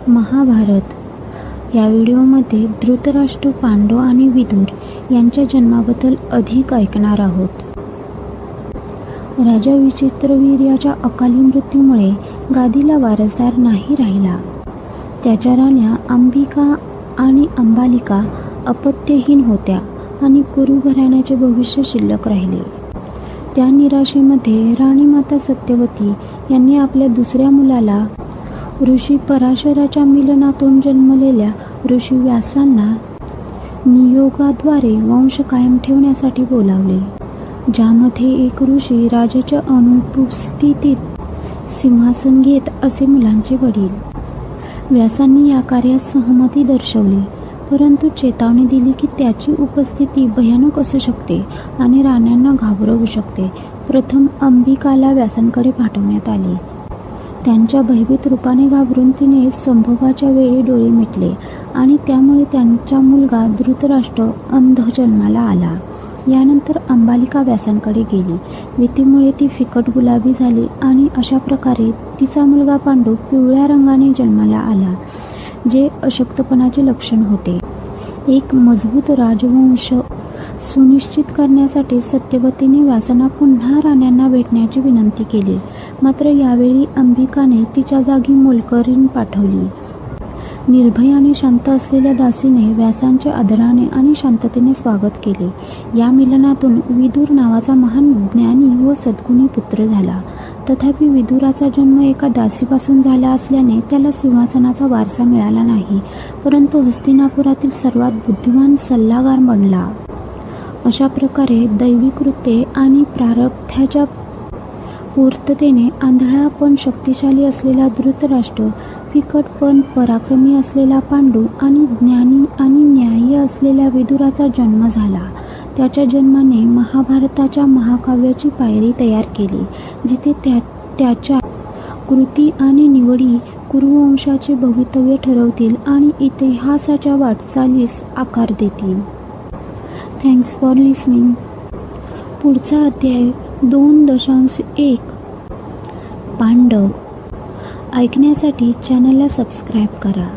महाभारत या व्हिडिओमध्ये धृतराष्ट्र, पांडव आणि विदुर यांच्या जन्माबद्दल अधिक ऐकणार आहोत. राजा विचित्रवीर याच्या अकाली मृत्यूमुळे गादीला वारसदार नाही राहिला. त्याच्या राण्या अंबिका आणि अंबालिका अपत्यहीन होत्या आणि कुरु घराण्याचे भविष्य शिल्लक राहिले. त्या निराशेमध्ये राणीमाता सत्यवती यांनी आपल्या दुसऱ्या मुलाला ऋषी पराशराच्या मिलनातून जन्मलेल्या ऋषी व्यासांना नियोगाद्वारे वंश कायम ठेवण्यासाठी बोलावले, ज्यामध्ये एक ऋषी राजाच्या अनुपस्थितीत सिंहासन घेत असे मुलांचे वडील. व्यासांनी या कार्यात सहमती दर्शवली, परंतु चेतावणी दिली की त्याची उपस्थिती भयानक असू शकते आणि राण्यांना घाबरवू शकते. प्रथम अंबिकाला व्यासांकडे पाठवण्यात आले. त्यांच्या भयभीत रूपाने घाबरून तिने संभोगाच्या वेळी डोळे मिटले आणि त्यामुळे त्यांचा मुलगा धृतराष्ट्र अंध जन्माला आला. यानंतर अंबालिका व्यासांकडे गेली. भीतीमुळे ती फिकट गुलाबी झाली आणि अशा प्रकारे तिचा मुलगा पांडू पिवळ्या रंगाने जन्माला आला, जे अशक्तपणाचे लक्षण होते. एक मजबूत राजवंश सुनिश्चित करण्यासाठी सत्यवतीने व्यासांना पुन्हा राण्यांना भेटण्याची विनंती केली. मात्र यावेळी अंबिकाने तिच्या जागी मोलकरीण पाठवली. निर्भय आणि शांत असलेल्या दासीने व्यासांचे आदराने आणि शांततेने स्वागत केले. या मिलनातून विदुर नावाचा महान ज्ञानी व सद्गुणी पुत्र झाला. तथापि विदुराचा जन्म एका दासीपासून झाला असल्याने त्याला सिंहासनाचा वारसा मिळाला नाही, परंतु हस्तिनापुरातील सर्वात बुद्धिमान सल्लागार बनला. अशा प्रकारे दैवी कृत्ये आणि प्रारब्धाच्या पूर्ततेने आंधळा पण शक्तिशाली असलेला धृतराष्ट्र, फिकट पण पराक्रमी असलेला पांडू आणि ज्ञानी आणि न्यायी असलेल्या विदुराचा जन्म झाला. त्याच्या जन्माने महाभारताच्या महाकाव्याची पायरी तयार केली, जिथे त्याच्या कृती आणि निवडी कुरुवंशाचे भवितव्य ठरवतील आणि इतिहासाच्या वाटचालीस आकार देतील. Thanks for listening. पुढचा अध्याय 2.1 पांडव ऐकण्यासाठी चॅनलला सबस्क्राईब करा.